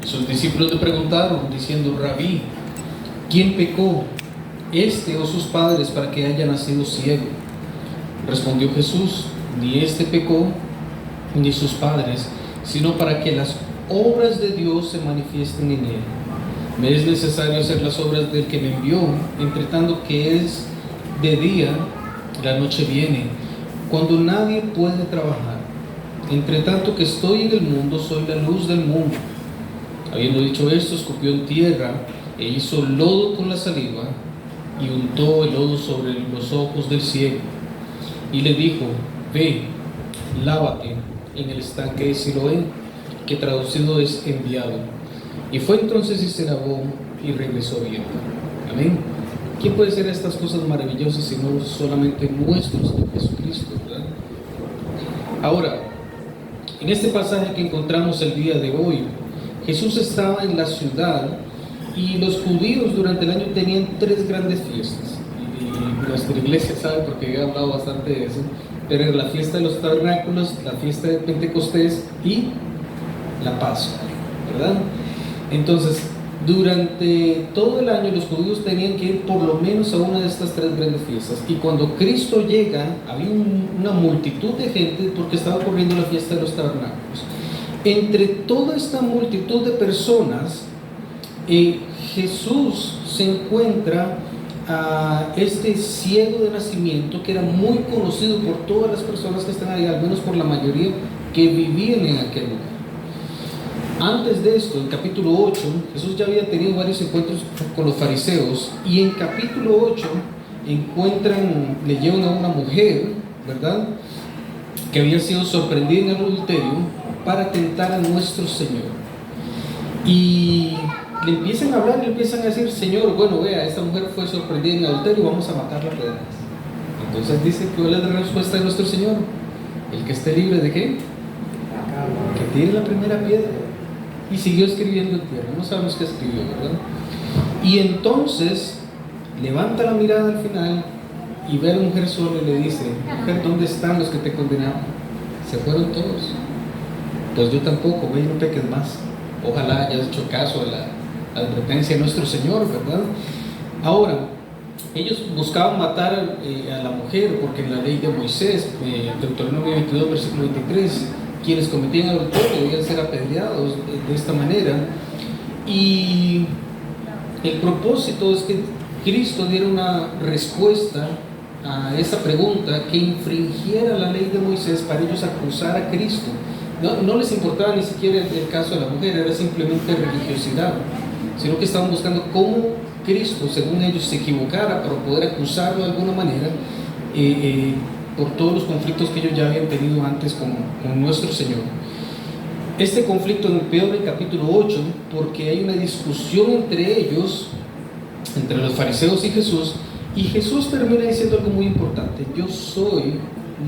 Sus discípulos le preguntaron, diciendo: Rabí, ¿quién pecó, este o sus padres, para que haya nacido ciego? Respondió Jesús: ni este pecó, ni sus padres, sino para que las obras de Dios se manifiesten en él. Me es necesario hacer las obras del que me envió, entre tanto que es de día, la noche viene, cuando nadie puede trabajar. Entre tanto que estoy en el mundo, soy la luz del mundo. Habiendo dicho esto, escupió en tierra e hizo lodo con la saliva y untó el lodo sobre los ojos del ciego. Y le dijo: ve, lávate en el estanque de Siloé, que traducido es enviado. Y fue entonces y se lavó y regresó bien. Amén. ¿Quién puede hacer estas cosas maravillosas sino solamente nuestro Señor Jesucristo, ¿verdad? Ahora, en este pasaje que encontramos el día de hoy, Jesús estaba en la ciudad y los judíos durante el año tenían 3 grandes fiestas. Y nuestra iglesia sabe, porque he hablado bastante de eso, pero era la fiesta de los tabernáculos, la fiesta de Pentecostés y la Pascua, ¿verdad? Entonces, durante todo el año los judíos tenían que ir por lo menos a una de estas 3 grandes fiestas. Y cuando Cristo llega, había una multitud de gente porque estaba ocurriendo la fiesta de los tabernáculos. Entre toda esta multitud de personas, Jesús se encuentra a este ciego de nacimiento, que era muy conocido por todas las personas que están ahí, al menos por la mayoría que vivían en aquel lugar. Antes de esto, en capítulo 8, Jesús ya había tenido varios encuentros con los fariseos, y en capítulo 8 le llevan a una mujer, ¿verdad?, que había sido sorprendida en el adulterio, para tentar a nuestro Señor. Y le empiezan a hablar, le empiezan a decir: Señor, bueno, vea, esta mujer fue sorprendida en adulterio, vamos a matarla a pedradas. Entonces dice: ¿cuál es la respuesta de nuestro Señor? El que esté libre de ¿qué? Que tire la primera piedra. Y siguió escribiendo en tierra. No sabemos qué escribió, ¿verdad? Y entonces levanta la mirada al final y ve a la mujer sola y le dice: mujer, ¿dónde están los que te condenaron? Se fueron todos. Pues yo tampoco, ve y no peques más. Ojalá hayas hecho caso a la advertencia de nuestro Señor, ¿verdad? Ahora, ellos buscaban matar a la mujer porque en la ley de Moisés, Deuteronomio 22, versículo 23, quienes cometían adulterio debían ser apedreados de esta manera. Y el propósito es que Cristo diera una respuesta a esa pregunta que infringiera la ley de Moisés para ellos acusar a Cristo. No les importaba ni siquiera el caso de la mujer, era simplemente religiosidad, sino que estaban buscando cómo Cristo, según ellos, se equivocara para poder acusarlo de alguna manera, por todos los conflictos que ellos ya habían tenido antes con nuestro Señor. Este conflicto empeora en capítulo 8 porque hay una discusión entre ellos, entre los fariseos y Jesús termina diciendo algo muy importante: yo soy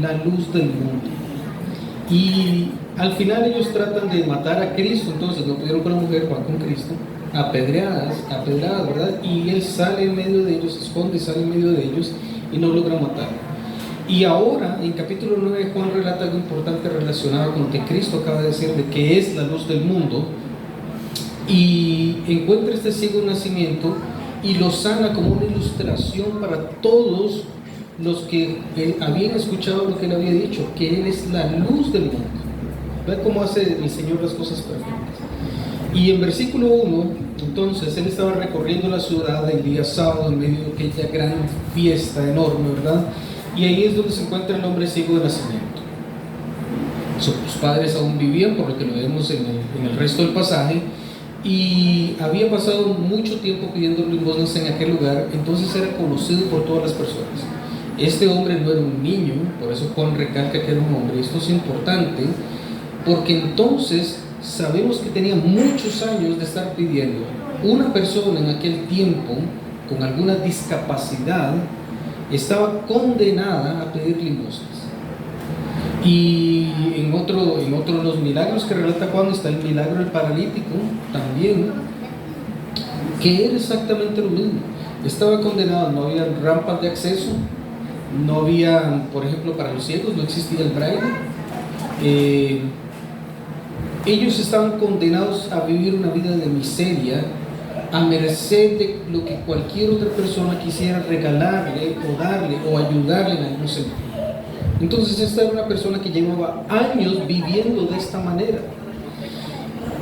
la luz del mundo. Y al final ellos tratan de matar a Cristo, entonces no pudieron con la mujer, van con Cristo, apedreadas, ¿verdad? Y él sale en medio de ellos, se esconde y sale en medio de ellos y no logra matarlo. Y ahora, en capítulo 9, Juan relata algo importante relacionado con lo que Cristo acaba de decir, de que es la luz del mundo, y encuentra este ciego de nacimiento y lo sana como una ilustración para todos los que habían escuchado lo que él había dicho, que él es la luz del mundo. Ve cómo hace el Señor las cosas perfectas. Y en versículo 1, entonces, él estaba recorriendo la ciudad el día sábado en medio de aquella gran fiesta enorme, ¿verdad? Y ahí es donde se encuentra el hombre ciego de nacimiento. Sus padres aún vivían, por lo que lo vemos en el resto del pasaje, y había pasado mucho tiempo pidiendo limosnas en aquel lugar, entonces era conocido por todas las personas. Este hombre no era un niño, por eso Juan recalca que era un hombre. Esto es importante porque entonces sabemos que tenía muchos años de estar pidiendo. Una persona en aquel tiempo con alguna discapacidad estaba condenada a pedir limosnas. Y en otro de los milagros que relata Juan está el milagro del paralítico también, que era exactamente lo mismo. Estaba condenado, no había rampas de acceso, no había, por ejemplo, para los ciegos no existía el braille, Ellos estaban condenados a vivir una vida de miseria, a merced de lo que cualquier otra persona quisiera regalarle o darle o ayudarle en algún sentido. Entonces esta era una persona que llevaba años viviendo de esta manera.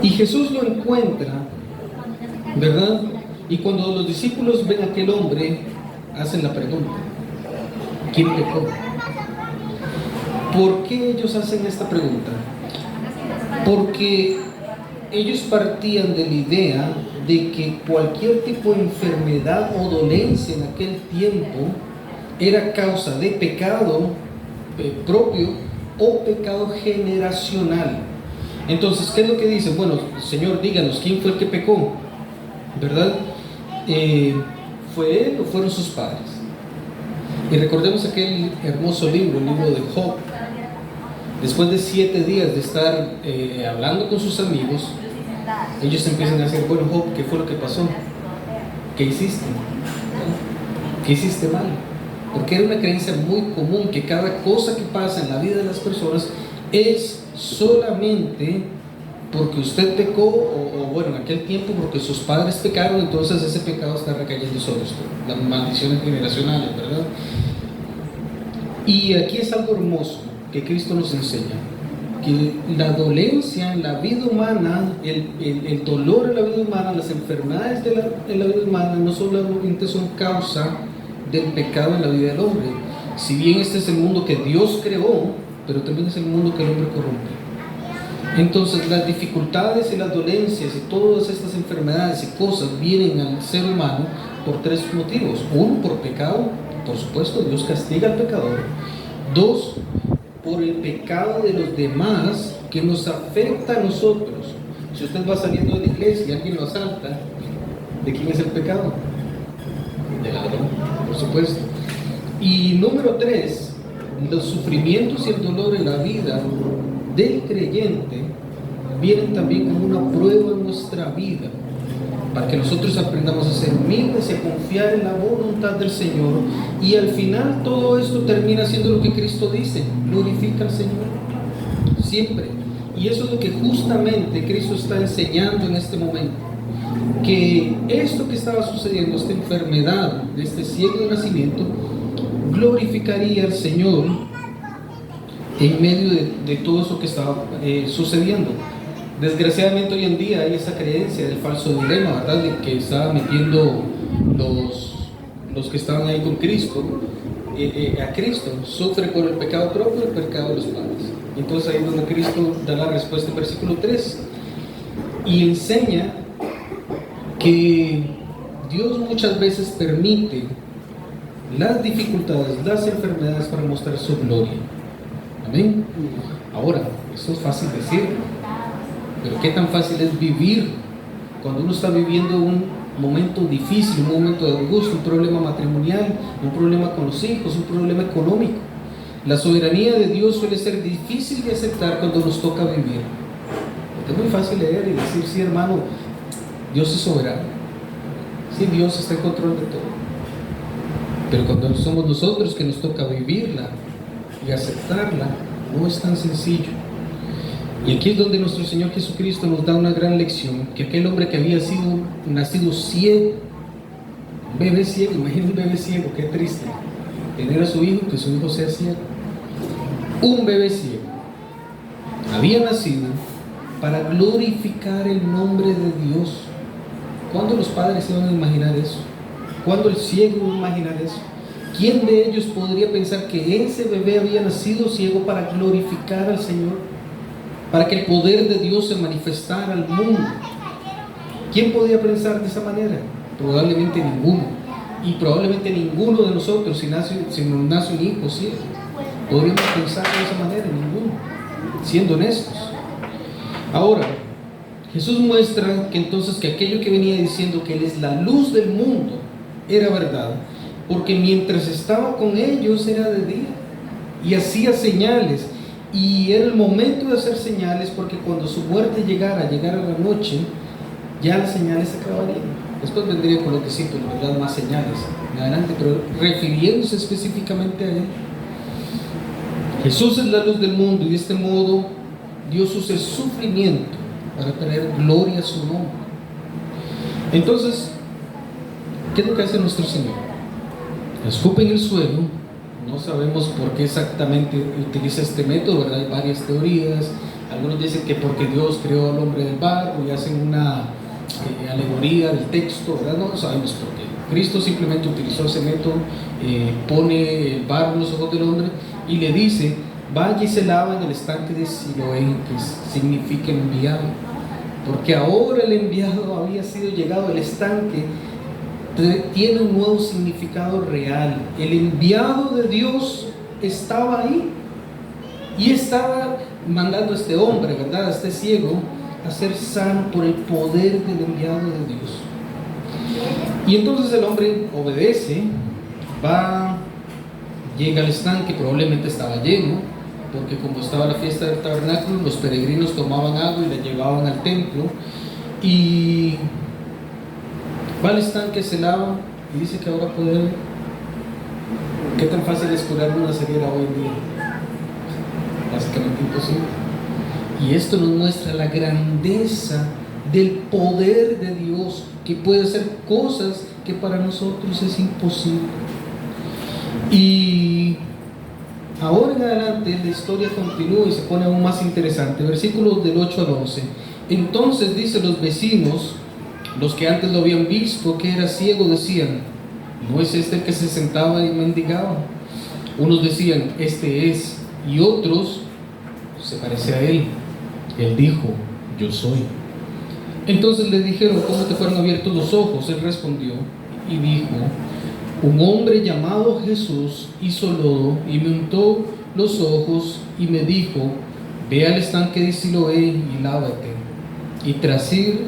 Y Jesús lo encuentra, ¿verdad? Y cuando los discípulos ven a aquel hombre, hacen la pregunta: ¿quién pecó? ¿Por qué ellos hacen esta pregunta? Porque ellos partían de la idea de que cualquier tipo de enfermedad o dolencia en aquel tiempo era causa de pecado propio o pecado generacional. Entonces, ¿qué es lo que dicen? Bueno, Señor, díganos, ¿quién fue el que pecó? ¿Verdad? ¿Fue él o fueron sus padres? Y recordemos aquel hermoso libro, el libro de Job. Después de 7 días de estar hablando con sus amigos, ellos empiezan a decir: bueno, Job, ¿qué fue lo que pasó? ¿Qué hiciste? ¿Qué hiciste mal? Porque era una creencia muy común que cada cosa que pasa en la vida de las personas es solamente porque usted pecó, o bueno, en aquel tiempo porque sus padres pecaron, entonces ese pecado está recayendo sobre usted. Las maldiciones generacionales, ¿verdad? Y aquí es algo hermoso que Cristo nos enseña: que la dolencia en la vida humana, el dolor en la vida humana, las enfermedades en la vida humana no solamente son causa del pecado en la vida del hombre. Si bien este es el mundo que Dios creó, pero también es el mundo que el hombre corrompe. Entonces las dificultades y las dolencias y todas estas enfermedades y cosas vienen al ser humano por 3 motivos. 1, por pecado, por supuesto, Dios castiga al pecador. 2, por el pecado de los demás que nos afecta a nosotros. Si usted va saliendo de la iglesia y alguien lo asalta, ¿de quién es el pecado? Del ladrón, por supuesto. Y número 3, los sufrimientos y el dolor en la vida del creyente vienen también como una prueba en nuestra vida, para que nosotros aprendamos a ser humildes y a confiar en la voluntad del Señor. Y al final todo esto termina siendo lo que Cristo dice: glorifica al Señor siempre. Y eso es lo que justamente Cristo está enseñando en este momento, que esto que estaba sucediendo, esta enfermedad de este ciego de nacimiento, glorificaría al Señor en medio de todo eso que estaba sucediendo. Desgraciadamente hoy en día hay esa creencia del falso dilema, ¿verdad?, de que estaban metiendo los que estaban ahí con Cristo, a Cristo, sufre por el pecado propio y el pecado de los padres. Entonces ahí es donde Cristo da la respuesta en versículo 3 y enseña que Dios muchas veces permite las dificultades, las enfermedades para mostrar su gloria. Amén. Ahora, eso es fácil decir, pero qué tan fácil es vivir cuando uno está viviendo un momento difícil, un momento de angustia, un problema matrimonial, un problema con los hijos, un problema económico. La soberanía de Dios suele ser difícil de aceptar cuando nos toca vivir. Porque es muy fácil leer y decir: sí, hermano, Dios es soberano, sí, Dios está en control de todo. Pero cuando somos nosotros que nos toca vivirla y aceptarla, no es tan sencillo. Y aquí es donde nuestro Señor Jesucristo nos da una gran lección: que aquel hombre que había nacido ciego, un bebé ciego, imagina un bebé ciego, qué triste tener a su hijo, que su hijo sea ciego. Un bebé ciego había nacido para glorificar el nombre de Dios. ¿Cuándo los padres iban a imaginar eso? ¿Cuándo el ciego iba a imaginar eso? ¿Quién de ellos podría pensar que ese bebé había nacido ciego para glorificar al Señor? Para que el poder de Dios se manifestara al mundo. ¿Quién podía pensar de esa manera? Probablemente ninguno. Y probablemente ninguno de nosotros, si nos nace un hijo ciego, podríamos pensar de esa manera, ninguno, siendo honestos. Ahora, Jesús muestra que entonces que aquello que venía diciendo que Él es la luz del mundo era verdad, porque mientras estaba con ellos era de día y hacía señales. Y era el momento de hacer señales, porque cuando su muerte llegara la noche, ya las señales se acabarían. Después vendría con lo que sí, pero verdad, más señales en adelante, pero refiriéndose específicamente a Él. Jesús es la luz del mundo, y de este modo Dios use el sufrimiento para traer gloria a su nombre. Entonces, ¿qué es lo que hace nuestro Señor? Escupe en el suelo. No sabemos por qué exactamente utiliza este método, ¿verdad? Hay varias teorías. Algunos dicen que porque Dios creó al hombre del barro y hacen una alegoría del texto, ¿verdad? No sabemos por qué. Cristo simplemente utilizó ese método, pone el barro en los ojos del hombre y le dice: vaya y se lava en el estanque de Siloé, que significa enviado. Porque ahora el enviado había sido llegado al estanque, tiene un nuevo significado real. El enviado de Dios estaba ahí y estaba mandando a este hombre, ¿verdad?, a este ciego, a ser sano por el poder del enviado de Dios. Y entonces el hombre obedece, va, llega al estanque, probablemente estaba lleno, porque como estaba la fiesta del tabernáculo, los peregrinos tomaban agua y la llevaban al templo, y va al estanque, se lava y dice que ahora puede ver. ¿Qué tan fácil es curar una ceguera hoy en día? Básicamente imposible. Y esto nos muestra la grandeza del poder de Dios, que puede hacer cosas que para nosotros es imposible. Y ahora en adelante la historia continúa y se pone aún más interesante. Versículos del 8 al 11. Entonces, dice, los vecinos, los que antes lo habían visto que era ciego, decían: ¿no es este el que se sentaba y mendigaba? Unos decían: este es. Y otros: se parece a él. Él dijo: yo soy. Entonces le dijeron: ¿cómo te fueron abiertos los ojos? Él respondió y dijo: un hombre llamado Jesús hizo lodo y me untó los ojos y me dijo: ve al estanque de Siloé y lávate. Y tras ir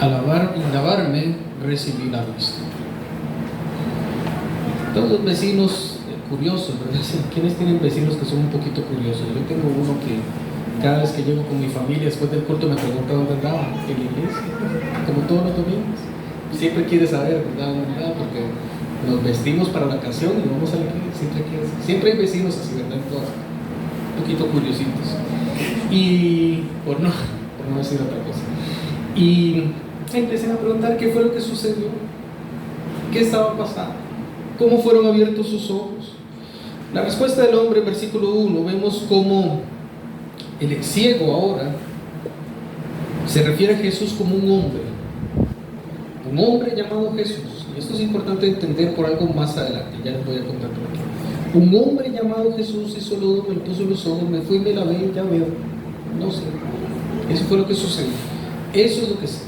a lavarme, recibí la vista. Todos los vecinos curiosos, ¿verdad? ¿Quiénes tienen vecinos que son un poquito curiosos? Yo tengo uno que cada vez que llego con mi familia después del culto me pregunta dónde andaba, en la iglesia, como todos los domingos. Siempre quiere saber, ¿verdad? Porque nos vestimos para la ocasión y vamos a la iglesia. Siempre hay vecinos así, ¿verdad? Todos un poquito curiositos. Y por no decir otra cosa. Y empecé a preguntar qué fue lo que sucedió, qué estaba pasando, cómo fueron abiertos sus ojos. La respuesta del hombre, en versículo 1, vemos cómo el ex ciego ahora se refiere a Jesús como un hombre llamado Jesús. Y esto es importante entender por algo más adelante, ya les voy a contar por qué. Un hombre llamado Jesús hizo lodo, me puso los ojos, me fui y me lavé, ya veo. No sé, eso fue lo que sucedió. Eso es lo que sé.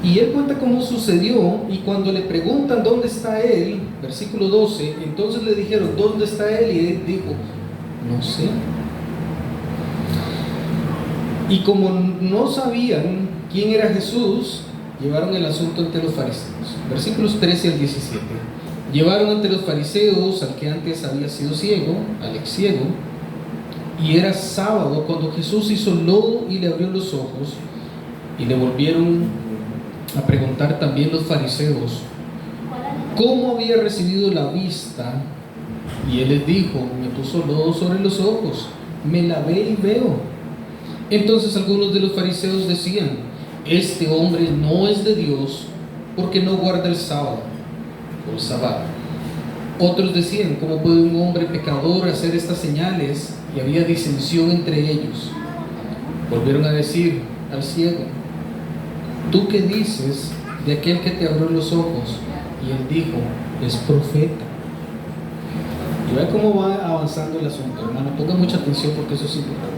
Y él cuenta cómo sucedió, y cuando le preguntan dónde está él, versículo 12, entonces le dijeron: ¿dónde está él? Y él dijo: no sé. Y como no sabían quién era Jesús, llevaron el asunto ante los fariseos. Versículos 13 al 17. Llevaron ante los fariseos al que antes había sido ciego, al ex ciego, y era sábado cuando Jesús hizo lodo y le abrió los ojos. Y le volvieron a preguntar también los fariseos cómo había recibido la vista, y él les dijo: me puso lodo sobre los ojos, me lavé y veo. Entonces algunos de los fariseos decían: este hombre no es de Dios, porque no guarda el sábado, o el sábado. Otros decían: ¿cómo puede un hombre pecador hacer estas señales? Y había disensión entre ellos. Volvieron a decir al ciego: ¿tú qué dices de aquel que te abrió los ojos? Y él dijo: es profeta. Y vea cómo va avanzando el asunto, hermano. Ponga mucha atención porque eso es importante.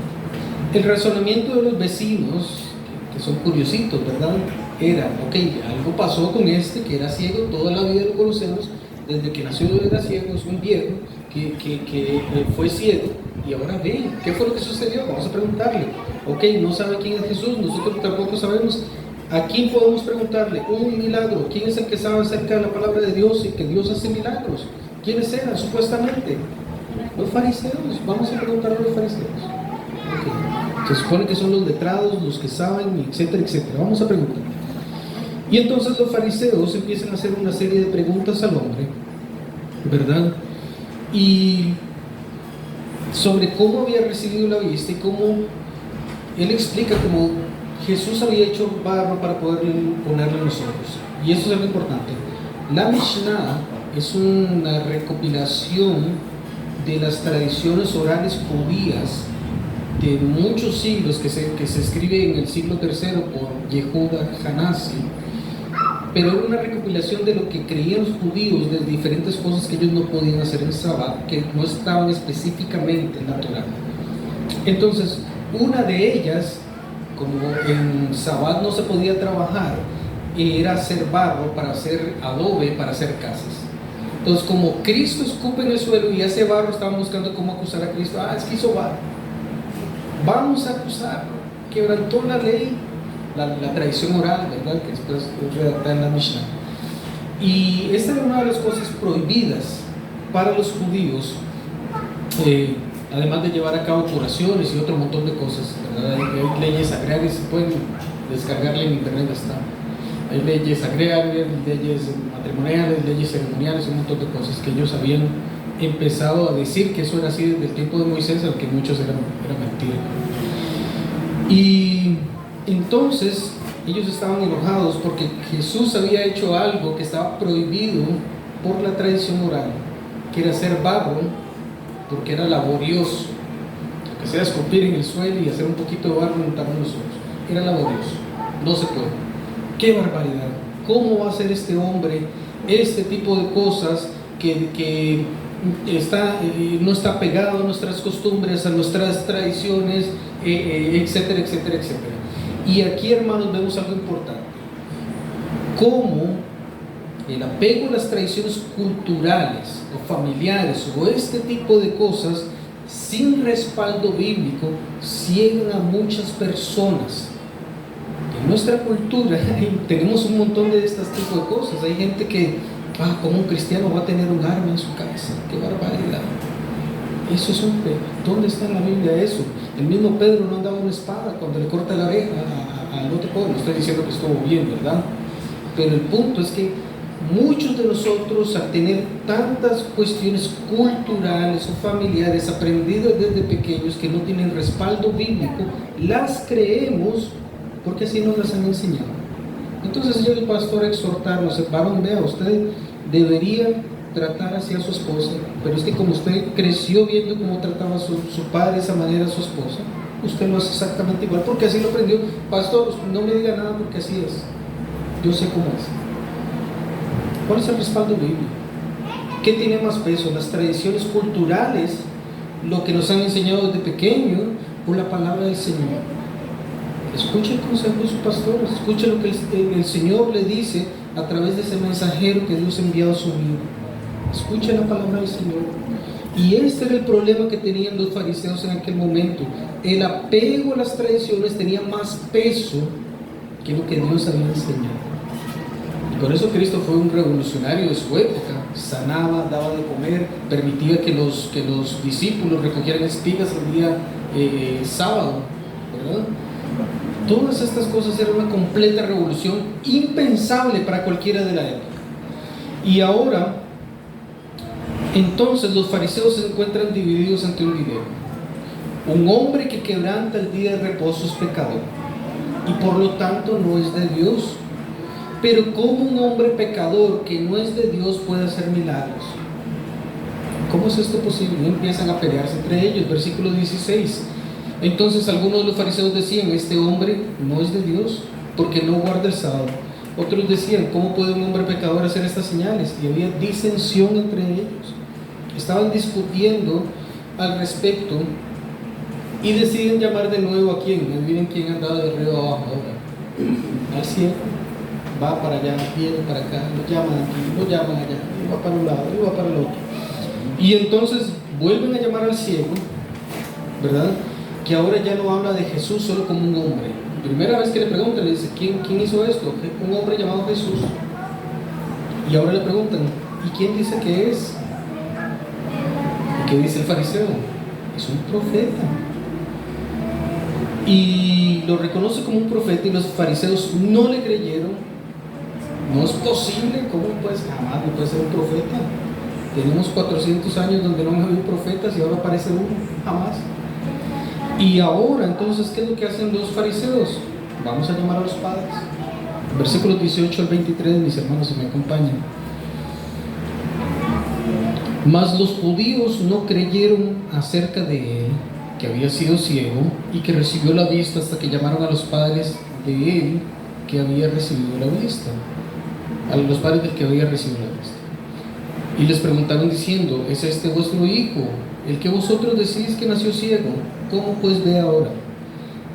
El razonamiento de los vecinos, que son curiositos, ¿verdad?, era: ok, algo pasó con este que era ciego, toda la vida lo conocemos, desde que nació era ciego, es un viejo que fue ciego y ahora ve. ¿Qué fue lo que sucedió? Vamos a preguntarle. Ok, no sabe quién es Jesús, nosotros tampoco sabemos. ¿A quién podemos preguntarle? Un milagro. ¿Quién es el que sabe acerca de la palabra de Dios y que Dios hace milagros? ¿Quiénes eran supuestamente? Los fariseos. Vamos a preguntar a los fariseos. Okay. Se supone que son los letrados, los que saben, etcétera, etcétera. Vamos a preguntar. Y entonces los fariseos empiezan a hacer una serie de preguntas al hombre, ¿verdad? Y sobre cómo había recibido la vista y cómo él explica cómo Jesús había hecho barro para poder ponerle en los ojos. Y eso es algo importante. La Mishnah es una recopilación de las tradiciones orales judías de muchos siglos que se escribe en el siglo III por Yehuda Hanasi, pero era una recopilación de lo que creían los judíos de diferentes cosas que ellos no podían hacer en Sabbat, que no estaban específicamente en la Torá. Entonces, una de ellas, como en Sabbat no se podía trabajar, era hacer barro para hacer adobe, para hacer casas. Entonces, como Cristo escupe en el suelo y hace barro, estaban buscando cómo acusar a Cristo. Es que hizo barro. Vamos a acusarlo. Quebrantó la ley, la tradición oral, ¿verdad? Que después es redactada en la Mishnah. Y esta era una de las cosas prohibidas para los judíos, además de llevar a cabo curaciones y otro montón de cosas, ¿verdad? Hay leyes agrarias, se pueden descargarle en internet, está. Hay leyes agrarias, leyes matrimoniales, leyes ceremoniales, un montón de cosas que ellos habían empezado a decir que eso era así desde el tiempo de Moisés, aunque muchos eran mentira. Y entonces ellos estaban enojados porque Jesús había hecho algo que estaba prohibido por la tradición oral, que era hacer barro, porque era laborioso, que sea escupir en el suelo y hacer un poquito de barro y untar en los ojos. Era laborioso, no se puede. ¡Qué barbaridad! ¿Cómo va a hacer este hombre este tipo de cosas que no está pegado a nuestras costumbres, a nuestras tradiciones, etcétera, etcétera, etcétera? Y aquí, hermanos, vemos algo importante. Cómo el apego a las tradiciones culturales o familiares o este tipo de cosas sin respaldo bíblico ciegan a muchas personas. En nuestra cultura tenemos un montón de estos tipos de cosas. Hay gente que, como un cristiano va a tener un arma en su casa. ¡Qué barbaridad! Eso es un pecado. ¿Dónde está en la Biblia eso? El mismo Pedro no andaba una espada cuando le corta la oreja al otro pobre. No estoy diciendo que estuvo bien, ¿verdad? Pero el punto es que muchos de nosotros, al tener tantas cuestiones culturales o familiares aprendidas desde pequeños que no tienen respaldo bíblico, las creemos porque así nos las han enseñado. Entonces yo el pastor exhortarnos: varón, vea, usted debería tratar así a su esposa, pero es que como usted creció viendo cómo trataba su padre de esa manera a su esposa, usted lo hace exactamente igual, porque así lo aprendió. Pastor, no me diga nada porque así es, yo sé cómo es. ¿Cuál es el respaldo bíblico? ¿Qué tiene más peso? ¿Las tradiciones culturales, lo que nos han enseñado desde pequeño, o la palabra del Señor? Escuche el consejo de su pastor, escuche lo que el Señor le dice a través de ese mensajero que Dios ha enviado a su vida. Escuche la palabra del Señor. Y este era el problema que tenían los fariseos en aquel momento. El apego a las tradiciones tenía más peso que lo que Dios había enseñado. Y por eso Cristo fue un revolucionario de su época. Sanaba, daba de comer, permitía que los discípulos recogieran espigas el día sábado, ¿verdad? Todas estas cosas eran una completa revolución impensable para cualquiera de la época. Y ahora, entonces los fariseos se encuentran divididos ante un dilema. Un hombre que quebranta el día de reposo es pecador y por lo tanto no es de Dios. Pero ¿cómo un hombre pecador que no es de Dios puede hacer milagros? ¿Cómo es esto posible? Y empiezan a pelearse entre ellos. Versículo 16. Entonces algunos de los fariseos decían: este hombre no es de Dios porque no guarda el sábado. Otros decían: ¿cómo puede un hombre pecador hacer estas señales? Y había disensión entre ellos. Estaban discutiendo al respecto y deciden llamar de nuevo ¿a quién? Miren quién andaba de arriba abajo ahora. Al ciego. Va para allá, viene para acá, lo llaman aquí, lo llaman allá, y va para un lado, y va para el otro. Y entonces vuelven a llamar al ciego, ¿verdad? Que ahora ya no habla de Jesús solo como un hombre. Primera vez que le preguntan, le dice: ¿quién hizo esto? Un hombre llamado Jesús. Y ahora le preguntan: ¿y quién dice que es? ¿Y qué dice el fariseo? Es un profeta. Y lo reconoce como un profeta, y los fariseos no le creyeron. No es posible, ¿cómo puedes? Jamás no puede ser un profeta. Tenemos 400 años donde no han habido profetas y ahora aparece uno, jamás. Y ahora, entonces, ¿qué es lo que hacen los fariseos? Vamos a llamar a los padres. Versículos 18 al 23, mis hermanos, si me acompañan. Mas los judíos no creyeron acerca de él, que había sido ciego y que recibió la vista, hasta que llamaron a los padres de él que había recibido la vista, a los padres del que había recibido la vista, y les preguntaron diciendo: ¿es este vuestro hijo, el que vosotros decís que nació ciego? ¿Cómo pues ve ahora?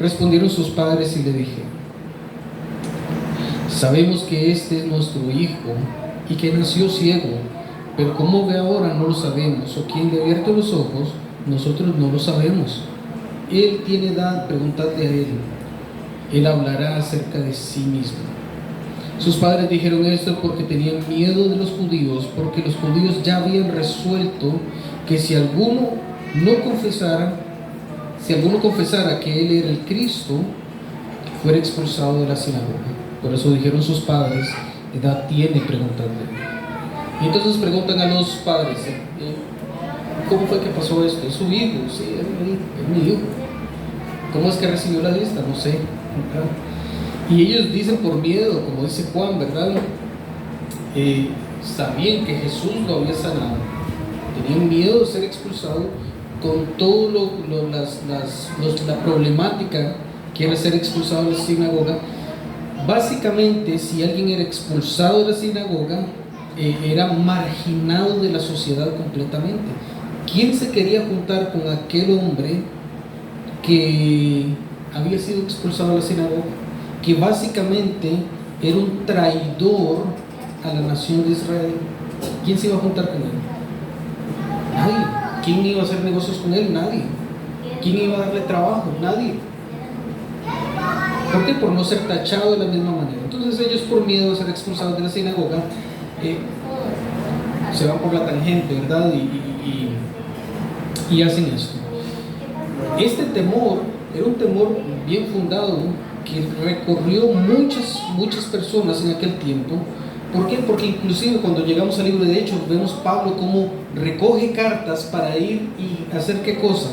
Respondieron sus padres y le dijeron: sabemos que este es nuestro hijo y que nació ciego, pero cómo ve ahora no lo sabemos, o quién le ha abierto los ojos, nosotros no lo sabemos. Él tiene edad, preguntadle a él, él hablará acerca de sí mismo. Sus padres dijeron esto porque tenían miedo de los judíos, porque los judíos ya habían resuelto que si alguno confesara que él era el Cristo, fuera expulsado de la sinagoga. Por eso dijeron sus padres: edad tiene, preguntadle. Y entonces preguntan a los padres: ¿cómo fue que pasó esto? ¿Es su hijo? Sí, es mi hijo. ¿Cómo es que recibió la vista? No sé. Y ellos dicen por miedo, como dice Juan, ¿verdad? Sabían que Jesús lo había sanado. Tenían miedo de ser expulsado con todo la problemática que era ser expulsado de la sinagoga. Básicamente, si alguien era expulsado de la sinagoga, era marginado de la sociedad completamente. ¿Quién se quería juntar con aquel hombre que había sido expulsado de la sinagoga? Que básicamente era un traidor a la nación de Israel. ¿Quién se iba a juntar con él? Nadie. ¿Quién iba a hacer negocios con él? Nadie. ¿Quién iba a darle trabajo? Nadie. ¿Por qué? Por no ser tachado de la misma manera. Entonces ellos, por miedo de ser expulsados de la sinagoga, se van por la tangente, ¿verdad? Y hacen esto. Este temor era un temor bien fundado, que recorrió muchas personas en aquel tiempo. ¿Por qué? Porque inclusive cuando llegamos al libro de Hechos, vemos Pablo cómo recoge cartas para ir y hacer ¿qué cosa?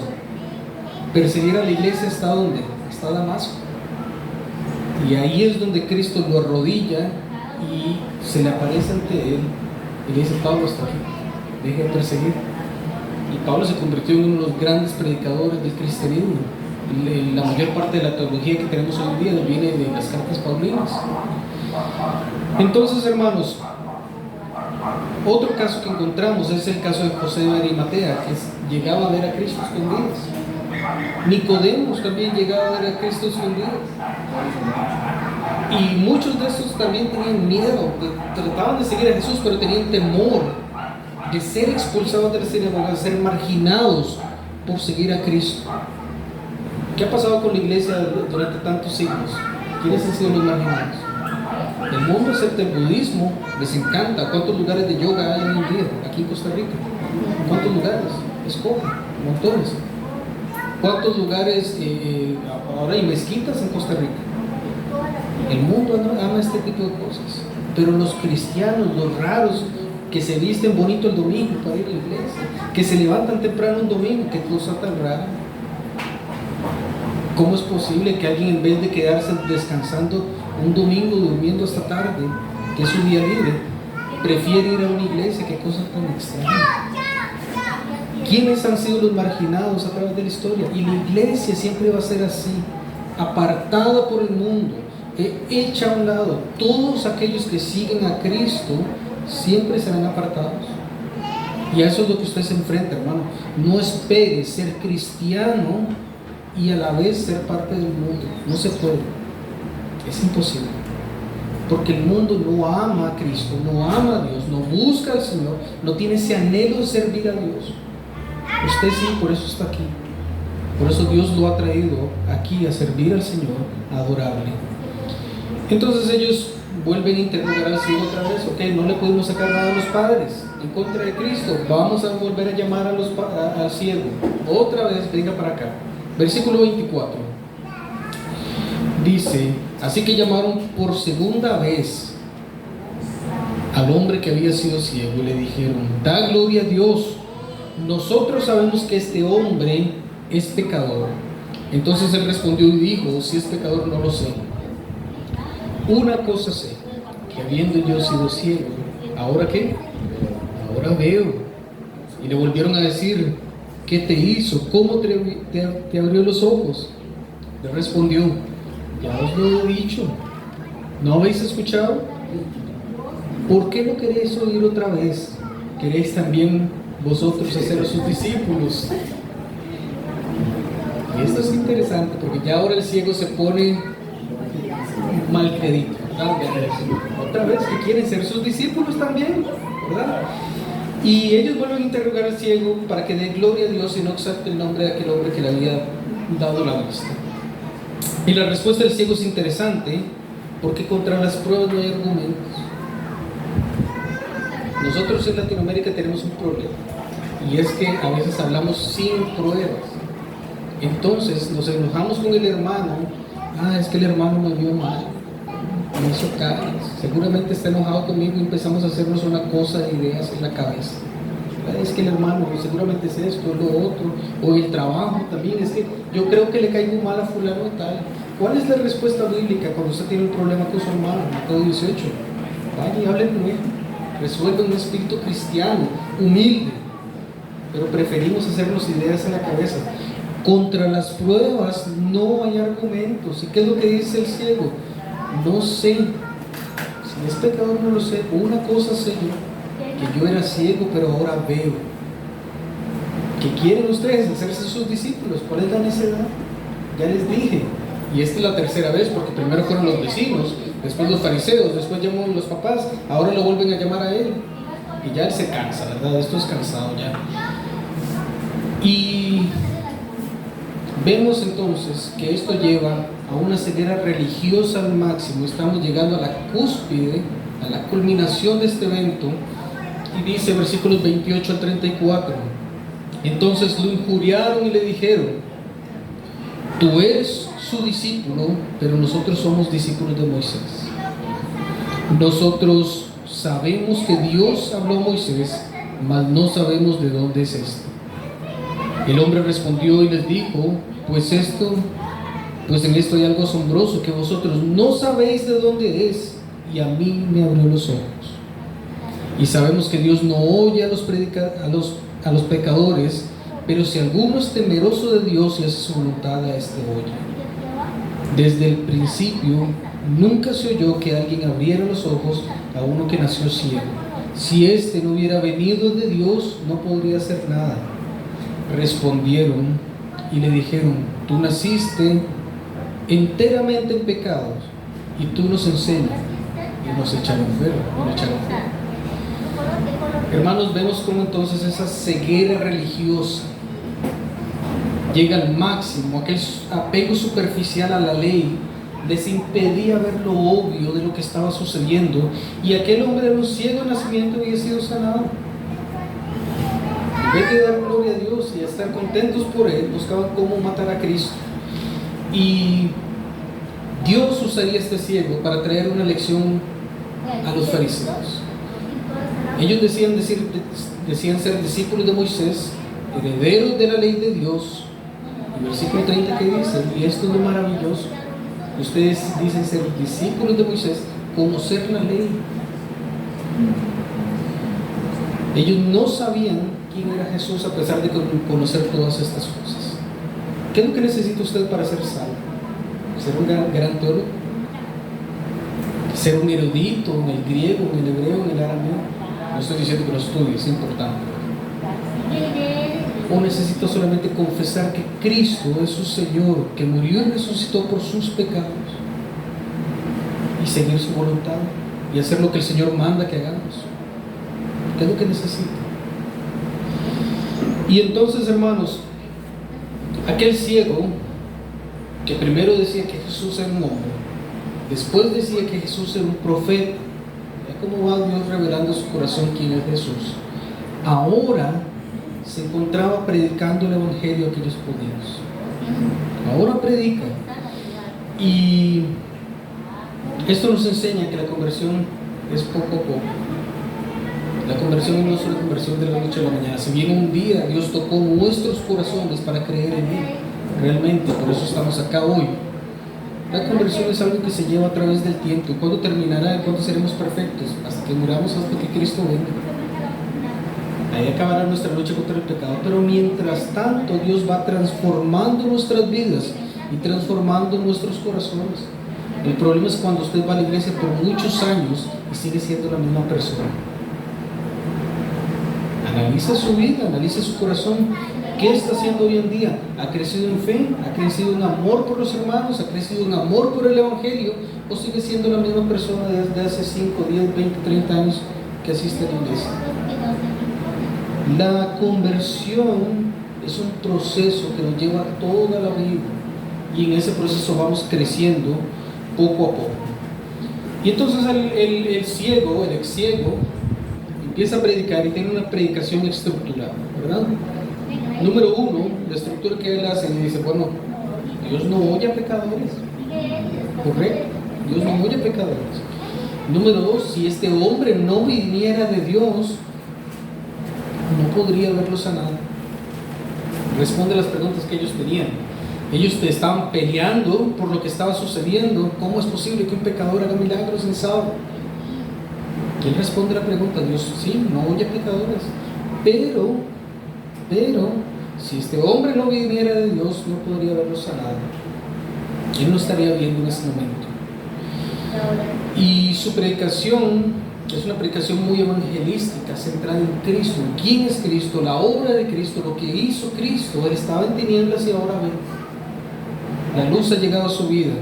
Perseguir a la iglesia. ¿Hasta dónde? Hasta Damasco. Y ahí es donde Cristo lo arrodilla y se le aparece ante él y le dice: Pablo, está aquí, deje de perseguir. Y Pablo se convirtió en uno de los grandes predicadores del cristianismo. La mayor parte de la teología que tenemos hoy en día viene de las cartas paulinas. Entonces, hermanos, otro caso que encontramos es el caso de José de Arimatea, que llegaba a ver a Cristo escondidas. Nicodemo también llegaba a ver a Cristo escondidas. Y muchos de estos también tenían miedo, trataban de seguir a Jesús, pero tenían temor de ser expulsados de la sinagoga, de ser marginados por seguir a Cristo. ¿Qué ha pasado con la iglesia durante tantos siglos? ¿Quiénes han sido los marginados? El mundo, excepto el budismo, les encanta. ¿Cuántos lugares de yoga hay hoy en día aquí en Costa Rica? ¿Cuántos lugares? Escoge, montones. ¿Cuántos lugares ahora hay mezquitas en Costa Rica? El mundo ama este tipo de cosas. Pero los cristianos, los raros, que se visten bonito el domingo para ir a la iglesia, que se levantan temprano un domingo, qué cosa tan rara. ¿Cómo es posible que alguien, en vez de quedarse descansando un domingo, durmiendo hasta tarde, que es su día libre, prefiere ir a una iglesia? Qué cosa tan extraña. ¿Quiénes han sido los marginados a través de la historia? Y la iglesia siempre va a ser así, apartada por el mundo, hecha a un lado. Todos aquellos que siguen a Cristo siempre serán apartados. Y a eso es lo que usted se enfrenta, hermano. No espere ser cristiano y a la vez ser parte del mundo. No se puede. Es imposible. Porque el mundo no ama a Cristo, no ama a Dios, no busca al Señor, no tiene ese anhelo de servir a Dios. Usted sí, por eso está aquí. Por eso Dios lo ha traído aquí a servir al Señor, a adorarle. Entonces ellos vuelven a interrogar al Señor otra vez. Ok, no le pudimos sacar nada a los padres en contra de Cristo. Vamos a volver a llamar al ciego. Otra vez, venga para acá. Versículo 24. Dice: así que llamaron por segunda vez. al hombre que había sido ciego y le dijeron: da gloria a Dios, nosotros sabemos que este hombre es pecador. Entonces él respondió y dijo: si es pecador no lo sé. Una cosa sé, que habiendo yo sido ciego, ¿ahora qué? Ahora veo. Y le volvieron a decir: ¿qué te hizo? ¿Cómo te abrió los ojos? Le respondió: ya os lo he dicho, ¿no habéis escuchado? ¿Por qué no queréis oír otra vez? ¿Queréis también vosotros hacer a sus discípulos? Y esto es interesante, porque ya ahora el ciego se pone mal crédito, ¿verdad? Otra vez, que quieren ser sus discípulos también, ¿verdad? Y ellos vuelven a interrogar al ciego para que dé gloria a Dios y no exalte el nombre de aquel hombre que le había dado la vista. Y la respuesta del ciego es interesante, porque contra las pruebas no hay argumentos. Nosotros en Latinoamérica tenemos un problema, y es que a veces hablamos sin pruebas. Entonces nos enojamos con el hermano: es que el hermano me vio mal, me hizo caras, seguramente está enojado conmigo, y empezamos a hacernos una cosa de ideas en la cabeza. Es que el hermano seguramente es esto, lo otro, o el trabajo también, es que yo creo que le caigo mal a fulano y tal. ¿Cuál es la respuesta bíblica cuando usted tiene un problema con su hermano? Mateo 18, vaya y hable con él, resuelve un espíritu cristiano, humilde, pero preferimos hacernos ideas en la cabeza. Contra las pruebas no hay argumentos. ¿Y qué es lo que dice el ciego? No sé, si es pecador no lo sé. Una cosa sé yo, que yo era ciego pero ahora veo. ¿Qué quieren ustedes? Hacerse sus discípulos. ¿Cuál es la necedad? Ya les dije. Y esta es la tercera vez, porque primero fueron los vecinos, después los fariseos, después llamó los papás, ahora lo vuelven a llamar a él. Y ya él se cansa, ¿verdad? Esto es cansado ya. Y vemos entonces que esto lleva a una ceguera religiosa al máximo. Estamos llegando a la cúspide, a la culminación de este evento. Y dice versículos 28 al 34: entonces lo injuriaron y le dijeron: tú eres su discípulo, pero nosotros somos discípulos de Moisés. Nosotros sabemos que Dios habló a Moisés, mas no sabemos de dónde es esto. El hombre respondió y les dijo: pues en esto hay algo asombroso, que vosotros no sabéis de dónde es, y a mí me abrió los ojos. Y sabemos que Dios no oye a los pecadores, pero si alguno es temeroso de Dios y hace su voluntad, a este oye. Desde el principio nunca se oyó que alguien abriera los ojos a uno que nació ciego. Si éste no hubiera venido de Dios, no podría hacer nada. Respondieron y le dijeron: tú naciste enteramente en pecados, y tú nos enseñas. Y nos echaron fuera. Hermanos, vemos cómo entonces esa ceguera religiosa llega al máximo. Aquel apego superficial a la ley les impedía ver lo obvio de lo que estaba sucediendo, y aquel hombre era un ciego de nacimiento y había sido sanado. En vez de dar gloria a Dios y estar contentos por él, buscaban cómo matar a Cristo. Y Dios usaría este ciego para traer una lección a los fariseos. Ellos decían ser discípulos de Moisés, herederos de la ley de Dios. Y versículo 30 que dice: y esto es lo maravilloso, ustedes dicen ser discípulos de Moisés, conocer la ley. Ellos no sabían quién era Jesús, a pesar de conocer todas estas cosas. ¿Qué es lo que necesita usted para ser salvo? ¿Ser un gran teólogo? ¿Ser un erudito en el griego, en el hebreo, en el arameo? No estoy diciendo que lo estudie, es importante. ¿O necesita solamente confesar que Cristo es su Señor, que murió y resucitó por sus pecados, y seguir su voluntad y hacer lo que el Señor manda que hagamos? ¿Qué es lo que necesita? Y entonces, hermanos, aquel ciego que primero decía que Jesús era un hombre, después decía que Jesús era un profeta, ya cómo va Dios revelando en su corazón quién es Jesús, ahora se encontraba predicando el evangelio a aquellos judíos. Ahora predica. Y esto nos enseña que la conversión es poco a poco. La conversión no es una conversión de la noche a la mañana. Si bien un día Dios tocó nuestros corazones para creer en Él, realmente, por eso estamos acá hoy. La conversión es algo que se lleva a través del tiempo. ¿Y cuándo terminará? ¿Cuándo seremos perfectos? Hasta que muramos, hasta que Cristo venga. Ahí acabará nuestra lucha contra el pecado. Pero mientras tanto, Dios va transformando nuestras vidas y transformando nuestros corazones. El problema es cuando usted va a la iglesia por muchos años y sigue siendo la misma persona. Analiza su vida, analiza su corazón. ¿Qué está haciendo hoy en día? ¿Ha crecido en fe? ¿Ha crecido en amor por los hermanos? ¿Ha crecido en amor por el Evangelio? ¿O sigue siendo la misma persona desde hace 5, 10, 20, 30 años que asiste a la iglesia? La conversión es un proceso que nos lleva toda la vida. Y en ese proceso vamos creciendo poco a poco. Y entonces el ciego, el ex ciego, empieza a predicar y tiene una predicación estructurada, ¿verdad? Número 1, la estructura que él hace, y dice, bueno, Dios no oye a pecadores, ¿correcto? Dios no oye a pecadores. Número 2, si este hombre no viniera de Dios, no podría haberlo sanado. Responde a las preguntas que ellos tenían. Ellos estaban peleando por lo que estaba sucediendo. ¿Cómo es posible que un pecador haga milagros en sábado? Y él responde la pregunta, Dios sí, no oye a pecadores. Pero, si este hombre no viniera de Dios, no podría haberlo sanado. Él no estaría viendo en ese momento. Y su predicación es una predicación muy evangelística, centrada en Cristo. ¿Quién es Cristo? La obra de Cristo, lo que hizo Cristo. Él estaba en tinieblas y ahora ve. La luz ha llegado a su vida.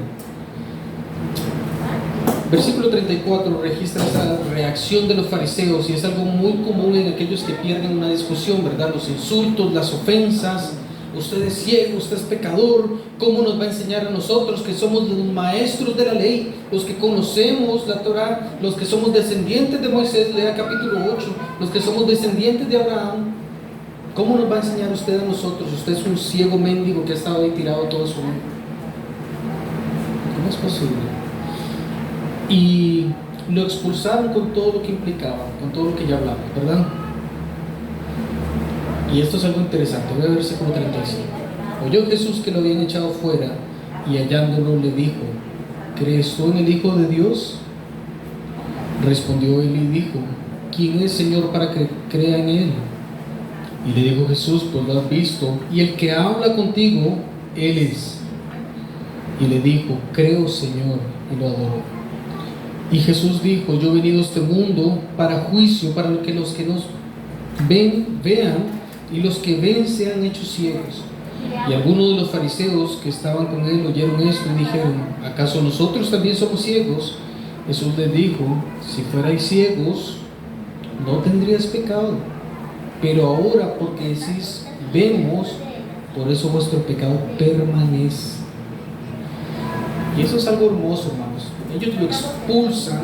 Versículo 34 registra esa reacción de los fariseos y es algo muy común en aquellos que pierden una discusión, ¿verdad? Los insultos, las ofensas. Usted es ciego, usted es pecador. ¿Cómo nos va a enseñar a nosotros que somos los maestros de la ley, los que conocemos la Torah, los que somos descendientes de Moisés? Lea capítulo 8, los que somos descendientes de Abraham. ¿Cómo nos va a enseñar usted a nosotros? Usted es un ciego mendigo que ha estado ahí tirado toda su vida. ¿Cómo es posible? Y lo expulsaron con todo lo que implicaba, con todo lo que ya hablamos, ¿verdad? Y esto es algo interesante. Voy a ver versículo 35. Oyó Jesús que lo habían echado fuera y hallándolo le dijo, ¿crees tú en el Hijo de Dios? Respondió él y dijo, ¿quién es, Señor, para que crea en él? Y le dijo Jesús, pues lo has visto, y el que habla contigo, él es. Y le dijo, creo, Señor, y lo adoró. Y Jesús dijo, yo he venido a este mundo para juicio, para que los que nos ven, vean, y los que ven sean hechos ciegos. Y algunos de los fariseos que estaban con él oyeron esto y dijeron, ¿acaso nosotros también somos ciegos? Jesús les dijo, si fuerais ciegos, no tendrías pecado. Pero ahora, porque decís, vemos, por eso vuestro pecado permanece. Y eso es algo hermoso, hermanos. Ellos lo expulsan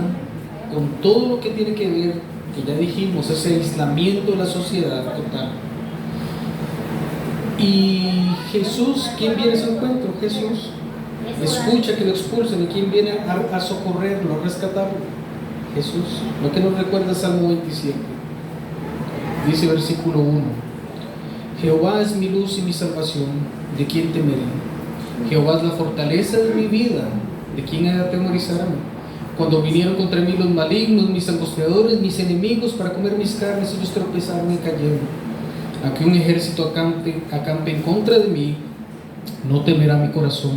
con todo lo que tiene que ver, que ya dijimos, ese aislamiento de la sociedad total. Y Jesús, ¿quién viene a su encuentro? Jesús escucha que lo expulsan. ¿Y quién viene a socorrerlo, a rescatarlo? Jesús. Lo que nos recuerda Salmo 27. Dice versículo 1, Jehová es mi luz y mi salvación, ¿de quién temeré? Jehová es la fortaleza de mi vida, ¿de quién he de atemorizarme? Cuando vinieron contra mí los malignos, mis angustiadores, mis enemigos, para comer mis carnes, ellos tropezaron y cayeron. Aunque un ejército acampe en contra de mí, no temerá mi corazón.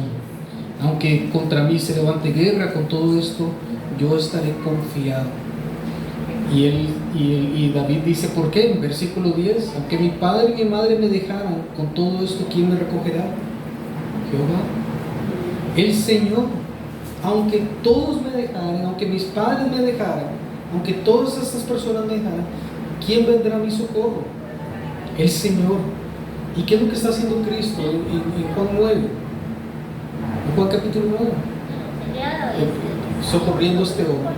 Aunque contra mí se levante guerra, con todo esto, yo estaré confiado. Y David dice, ¿por qué? En versículo 10, aunque mi padre y mi madre me dejaran, con todo esto, ¿quién me recogerá? Jehová, el Señor. Aunque todos me dejaran, aunque mis padres me dejaran, aunque todas estas personas me dejaran, ¿quién vendrá a mi socorro? El Señor. ¿Y qué es lo que está haciendo Cristo en Juan 9? En Juan capítulo 9. Socorriendo a este hombre,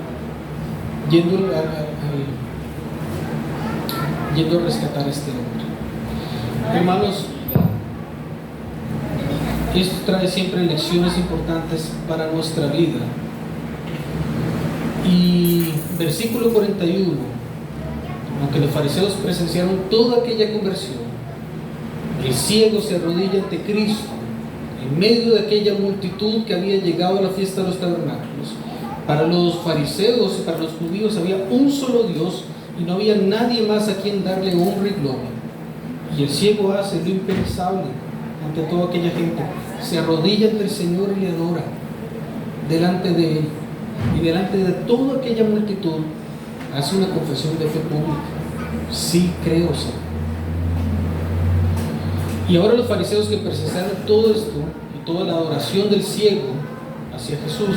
yendo a rescatar a este hombre. Hermanos, esto trae siempre lecciones importantes para nuestra vida. Y versículo 41 aunque los fariseos presenciaron toda aquella conversión, el ciego se arrodilla ante Cristo en medio de aquella multitud que había llegado a la fiesta de los tabernáculos. Para los fariseos y para los judíos había un solo Dios y no había nadie más a quien darle honra y gloria. Y el ciego hace lo impensable ante toda aquella gente. Se arrodilla ante el Señor y le adora delante de Él. Y delante de toda aquella multitud hace una confesión de fe pública. Sí creo, Señor. Y ahora los fariseos que presenciaron todo esto y toda la adoración del ciego hacia Jesús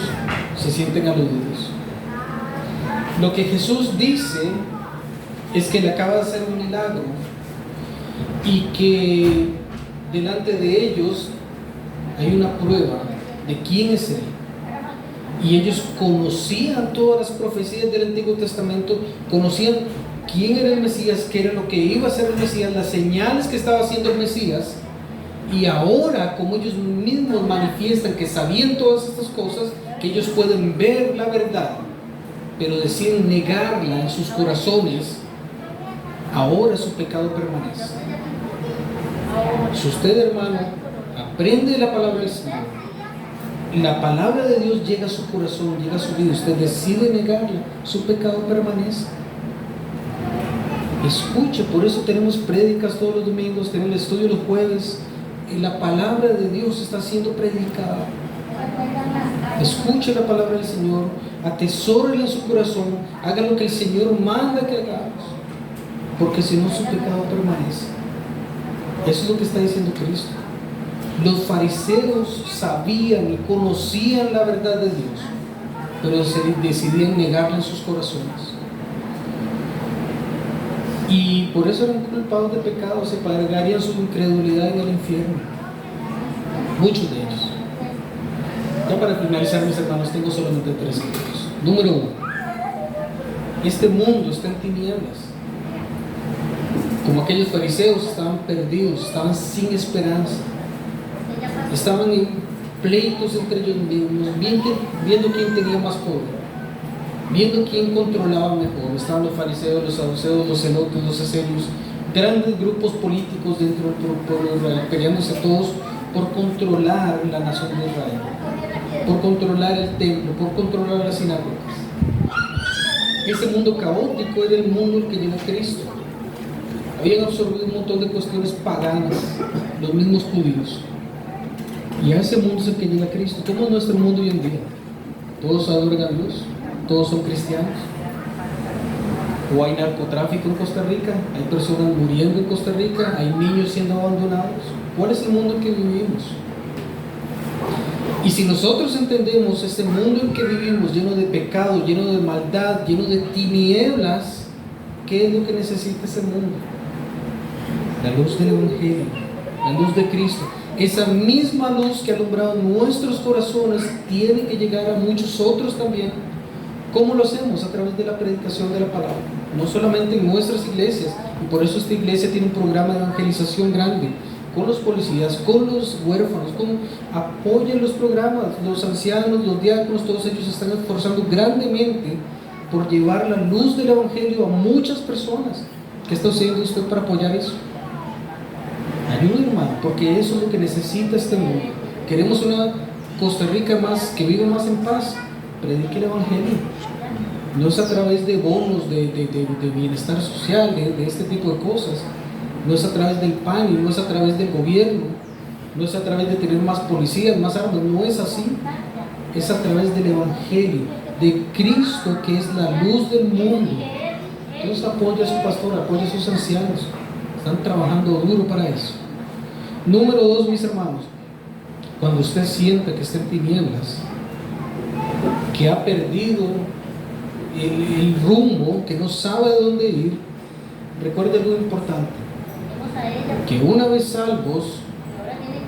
se sienten aludidos. Lo que Jesús dice es que le acaba de hacer un milagro y que delante de ellos hay una prueba de quién es Él. Y ellos conocían todas las profecías del Antiguo Testamento, conocían quién era el Mesías, qué era lo que iba a ser el Mesías, las señales que estaba haciendo el Mesías. Y ahora, como ellos mismos manifiestan que sabían todas estas cosas, que ellos pueden ver la verdad, pero deciden negarla en sus corazones, ahora su pecado permanece. Si usted, hermano, aprende la palabra del Señor, la palabra de Dios llega a su corazón, llega a su vida, usted decide negarla, su pecado permanece. Escuche, por eso tenemos prédicas todos los domingos, tenemos el estudio los jueves, y la palabra de Dios está siendo predicada. Escuche la palabra del Señor, atesórela en su corazón, haga lo que el Señor manda que hagamos, porque si no su pecado permanece. Eso es lo que está diciendo Cristo. Los fariseos sabían y conocían la verdad de Dios, pero decidían negarla en sus corazones. Y por eso eran culpados de pecado, se pagarían su incredulidad en el infierno. Muchos de ellos. Ya para finalizar, mis hermanos, tengo solamente 3 minutos. Número 1. Este mundo está en tinieblas. Como aquellos fariseos estaban perdidos, estaban sin esperanza. Estaban en pleitos entre ellos mismos, viendo quién tenía más poder, viendo quién controlaba mejor. Estaban los fariseos, los saduceos, los celotes, los esenios, grandes grupos políticos dentro del pueblo de Israel, peleándose todos por controlar la nación de Israel, por controlar el templo, por controlar las sinagogas. Ese mundo caótico era el mundo al que llegó Cristo. Habían absorbido un montón de cuestiones paganas, los mismos judíos. Y a ese mundo es el que llega Cristo. ¿Cómo es nuestro mundo hoy en día? Todos adoran a Dios, todos son cristianos. O hay narcotráfico en Costa Rica, hay personas muriendo en Costa Rica, hay niños siendo abandonados. ¿Cuál es el mundo en que vivimos? Y si nosotros entendemos este mundo en que vivimos, lleno de pecado, lleno de maldad, lleno de tinieblas, ¿qué es lo que necesita ese mundo? La luz del Evangelio, la luz de Cristo. Esa misma luz que ha alumbrado nuestros corazones tiene que llegar a muchos otros también. ¿Cómo lo hacemos? A través de la predicación de la palabra. No solamente en nuestras iglesias, y por eso esta iglesia tiene un programa de evangelización grande, con los policías, con los huérfanos, apoyen los programas, los ancianos, los diáconos, todos ellos están esforzando grandemente por llevar la luz del Evangelio a muchas personas. ¿Qué está haciendo usted para apoyar eso? Ayude, hermano, porque eso es lo que necesita este mundo. Queremos una Costa Rica más, que viva más en paz. Predique el Evangelio. No es a través de bonos, de bienestar social, de este tipo de cosas. No es a través del PAN, y no es a través del gobierno, no es a través de tener más policías, más armas. No es así. Es a través del Evangelio, de Cristo, que es la luz del mundo. Entonces apoya a su pastor, apoya a sus ancianos. Están trabajando duro para eso. Número 2, mis hermanos, cuando usted sienta que está en tinieblas, que ha perdido el rumbo, que no sabe de dónde ir, recuerde algo importante, que una vez salvos,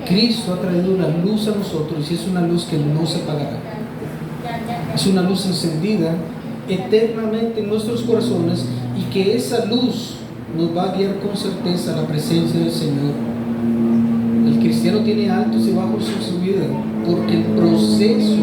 Cristo ha traído una luz a nosotros, y es una luz que no se apagará. Es una luz encendida eternamente en nuestros corazones, y que esa luz nos va a guiar con certeza a la presencia del Señor. El cristiano tiene altos y bajos en su vida, porque el proceso